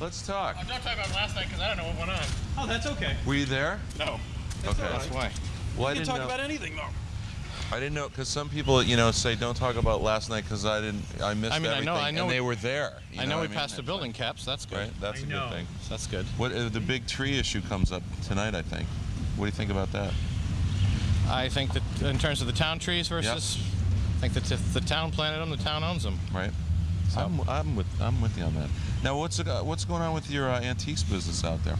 Let's talk. Don't talk about last night because I don't know what went on. Oh, that's okay. Were you there? No. Okay. That's why. Well, We can talk about anything, though. I didn't know, because some people, say don't talk about last night because I missed everything, I know and they were there. I know we passed the building caps. That's good. Right, that's a good thing. That's good. What the big tree issue comes up tonight, I think. What do you think about that? I think that in terms of the town trees versus, I think that if the town planted them, the town owns them. Right. So. I'm with you on that. Now, what's going on with your antiques business out there?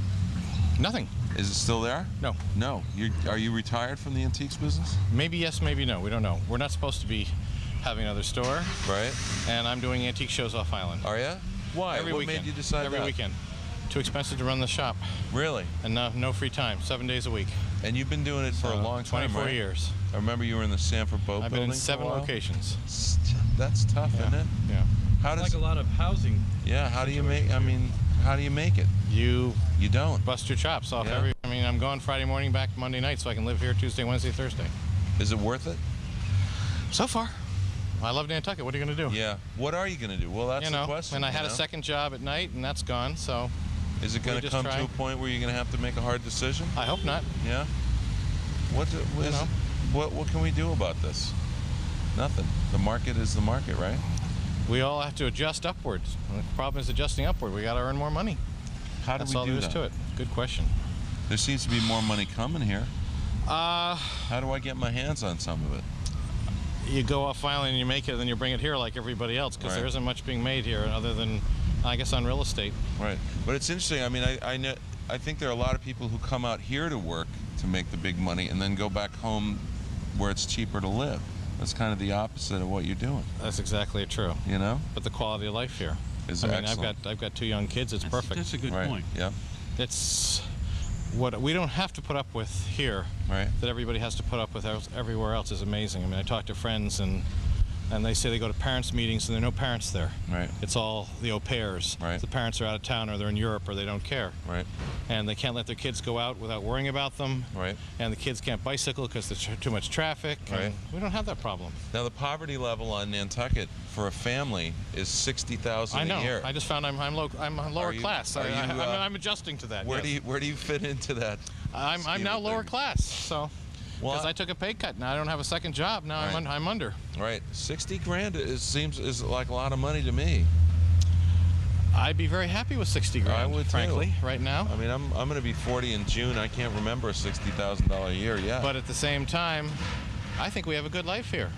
Nothing. Is it still there? No. No. Are you retired from the antiques business? Maybe yes, maybe no. We don't know. We're not supposed to be having another store. Right. And I'm doing antique shows off island. Are you? Why? Every what weekend. made you decide Every weekend. Too expensive to run the shop. Really? And no free time. 7 days a week. And you've been doing it for a long time, 24 right? years. I remember you were in the Sanford Boat I've Building. been in 7 locations. That's tough, isn't it? Yeah. How does Like a lot of housing. Yeah. How do you make? How do you make it? You don't bust your chops off Yeah. I'm going Friday morning, back Monday night, so I can live here Tuesday, Wednesday, Thursday. Is it worth it? So far. I love Nantucket. What are you going to do? Yeah. What are you going to do? Well, that's the question. And I had a second job at night, and that's gone, so... Is it going to come to a point where you're going to have to make a hard decision? I hope not. Yeah? What can we do about this? Nothing. The market is the market, right? We all have to adjust upwards. The problem is adjusting upward. We got to earn more money. How do we do that? That's all there is to it. Good question. There seems to be more money coming here. How do I get my hands on some of it? You go off island and you make it, and then you bring it here like everybody else, because there isn't much being made here other than, I guess, on real estate. Right. But it's interesting. I think there are a lot of people who come out here to work to make the big money and then go back home where it's cheaper to live. That's kind of the opposite of what you're doing. That's exactly true. But the quality of life here is excellent. I've got 2 young kids. It's perfect. That's a good point. Yeah. It's what we don't have to put up with here. Right. That everybody has to put up with everywhere else is amazing. I talk to friends and they say they go to parents' meetings and there are no parents there. Right. It's all the au pairs. Right. The parents are out of town or they're in Europe or they don't care. Right. And they can't let their kids go out without worrying about them. Right. And the kids can't bicycle because there's too much traffic. Right. We don't have that problem. Now the poverty level on Nantucket for a family is $60,000 a year. I just found I'm lower class. I'm adjusting to that. Where do you fit into that? I'm now lower class. So. Because I took a pay cut. Now I don't have a second job. Now I'm under. Right. 60 grand is like a lot of money to me. I'd be very happy with 60 grand. I would frankly, right now. I'm going to be 40 in June. I can't remember a $60,000 a year yet. But at the same time, I think we have a good life here.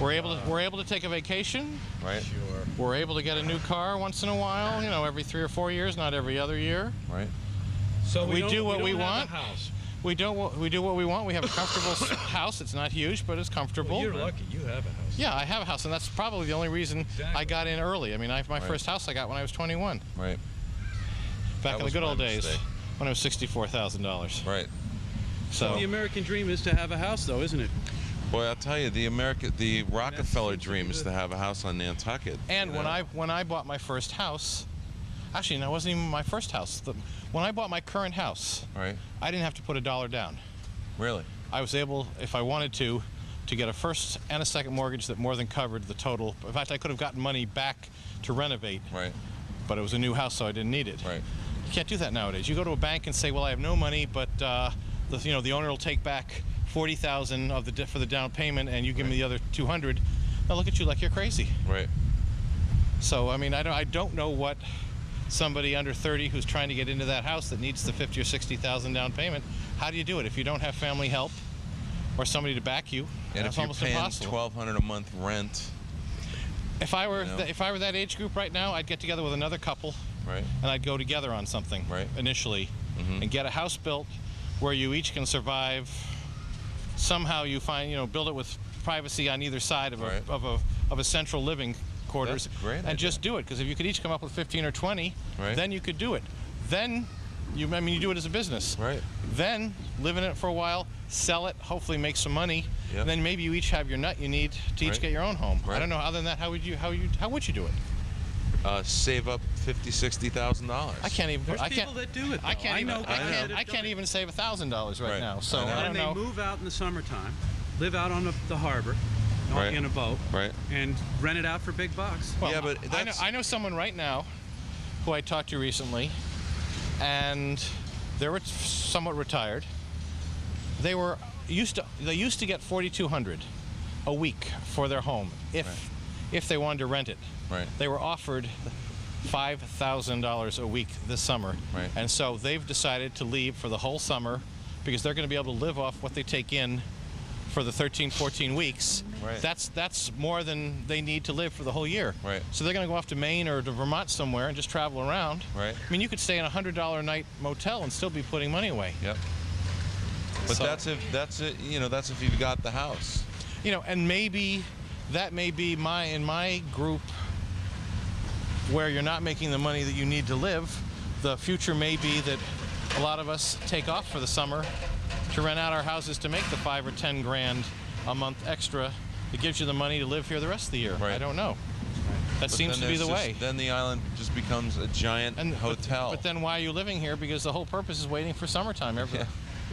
We're able to take a vacation. Right. Sure. We're able to get a new car once in a while. Every 3 or 4 years, not every other year. Right. So we do what we want. Have a house. We do what we want. We have a comfortable house. It's not huge, but it's comfortable. Well, you're lucky. You have a house. Yeah, I have a house, and that's probably the only reason I got in early. My first house I got when I was 21. Right. Back in the good old days, when it was $64,000. Right. So the American dream is to have a house, though, isn't it? Boy, I'll tell you, the Rockefeller dream is to have a house on Nantucket. And when I bought my first house. Actually, no, it wasn't even my first house. When I bought my current house, I didn't have to put $1 down. Really? I was able, if I wanted to get a first and a second mortgage that more than covered the total. In fact, I could have gotten money back to renovate. Right. But it was a new house, so I didn't need it. Right. You can't do that nowadays. You go to a bank and say, "Well, I have no money, but the owner will take back $40,000 for the down payment, and you give me the other $200." They'll look at you like you're crazy. Right. So I don't know what somebody under 30 who's trying to get into that house that needs the $50,000 or $60,000 down payment. How do you do it if you don't have family help or somebody to back you? And it's if you're almost paying impossible. $1,200 a month rent. If I were that age group right now, I'd get together with another couple. Right. And I'd go together on something. Right. Initially, and get a house built where you each can survive. Somehow you find build it with privacy on either side of a central living quarters. That's a great idea. And just do it, because if you could each come up with 15 or 20, then you could do it. Then you do it as a business. Right. Then live in it for a while, sell it, hopefully make some money, and then maybe you each have your nut you need to each get your own home. I don't know. Other than that, how would you do it? Save up $50,000, $60,000. I can't even. There's people that do it, though. I can't even save $1,000 right now. So I don't know. And they move out in the summertime, live out on the harbor, in a boat, and rent it out for big bucks. Well, I know someone right now who I talked to recently, and they were somewhat retired. They used to get $4,200 a week for their home if they wanted to rent it. Right. They were offered $5,000 a week this summer, Right. and so they've decided to leave for the whole summer because they're going to be able to live off what they take in for the 13, 14 weeks. Right. That's more than they need to live for the whole year. Right. So they're going to go off to Maine or to Vermont somewhere and just travel around. Right. I mean, you could stay in a $100 a night motel and still be putting money away. Yep. But So- that's if you've got the house. And maybe that may be in my group where you're not making the money that you need to live. The future may be that a lot of us take off for the summer to rent out our houses to make the $5 or $10 grand a month extra. It gives you the money to live here the rest of the year. Right. I don't know. That seems to be the way. Then the island just becomes a giant hotel. But then why are you living here? Because the whole purpose is waiting for summertime. Yeah.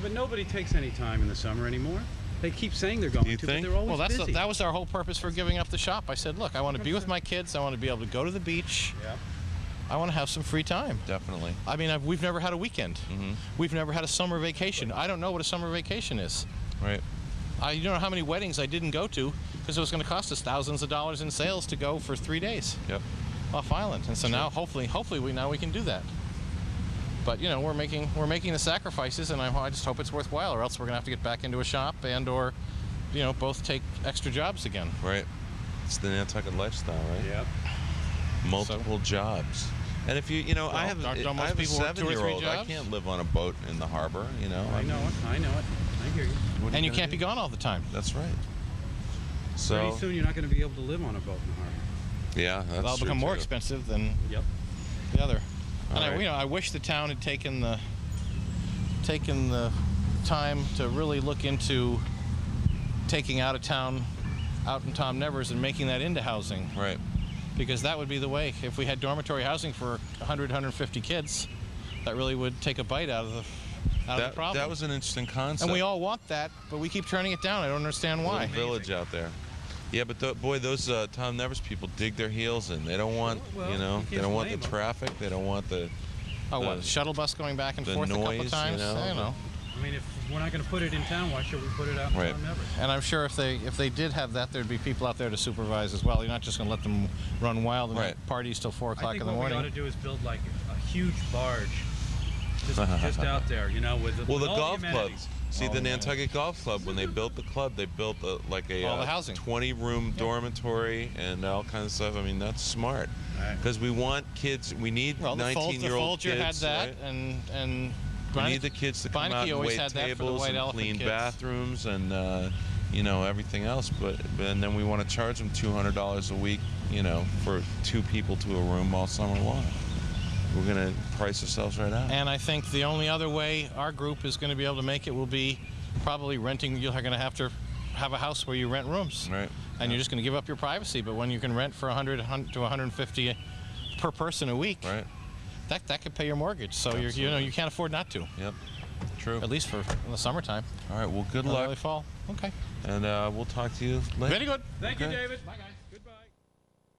But nobody takes any time in the summer anymore. They keep saying they're going you to, think? but they're always Well, busy. that was our whole purpose for giving up the shop. I said, look, I want to be with my kids. I want to be able to go to the beach. Yeah. I want to have some free time. Definitely. I mean, we've never had a weekend. We've never had a summer vacation. I don't know what a summer vacation is. Right. You don't know how many weddings I didn't go to because it was going to cost us thousands of dollars in sales to go for 3 days Yep. off island. And so now, hopefully, we can do that. But we're making the sacrifices, and I just hope it's worthwhile, or else we're going to have to get back into a shop or both take extra jobs again. Right. It's the Nantucket lifestyle, right? Yep. Multiple jobs. And if I have don't most I have a people work 2 or 3 7-year-old. I jobs? can't live on a boat in the harbor. I know it. I hear you. What are And you gonna can't do? be gone all the time. That's right. Pretty So soon you're not going to be able to live on a boat in the harbor. yeah, that's That'll true become more too. expensive than Yep. the other. All And right. I wish the town had taken the time to really look into taking out in Tom Nevers and making that into housing, Right. because that would be the way. If we had dormitory housing for 100, 150 kids, that really would take a bite out of the problem. That was an interesting concept. And we all want that, but we keep turning it down. I don't understand why. Little village out there. Yeah, but those Tom Nevers people dig their heels in. They don't want, Well, you they can't don't want the blame them. traffic. They don't want the What, the shuttle bus going back and the forth a couple noise, of times? you know. I mean, if we're not going to put it in town, why should we put it out in Right. Tom Nevers? And I'm sure if they did have that, there'd be people out there to supervise as well. You're not just going to let them run wild and Right. have parties till 4 I o'clock think in the what we ought morning. to do is build like a huge barge, just out there, with Well, with the all golf amenities. clubs. See, the Nantucket Golf Club, when they built the club, they built All the housing. 20-room dormitory and all kinds of stuff. I mean, that's smart. Right. Because we want kids, we need Well, the 19-year-old Folger had kids. that, right? and We need the kids to come Beinecke out and always wait had that for the tables White and Elephant clean kids. bathrooms and everything else. And then we want to charge them $200 a week, for 2 people to a room all summer long. We're going to price ourselves right out. And I think the only other way our group is going to be able to make it will be probably renting. You're going to have a house where you rent rooms. Right. And you're just going to give up your privacy. But when you can rent for 100 to 150 per person a week, Right. that could pay your mortgage. So Absolutely. you can't afford not to. Yep. True. At least in the summertime. All right. Well, good Not luck. early fall. Okay. And we'll talk to you later. Very good. Thank you, Okay. David. Bye, guys.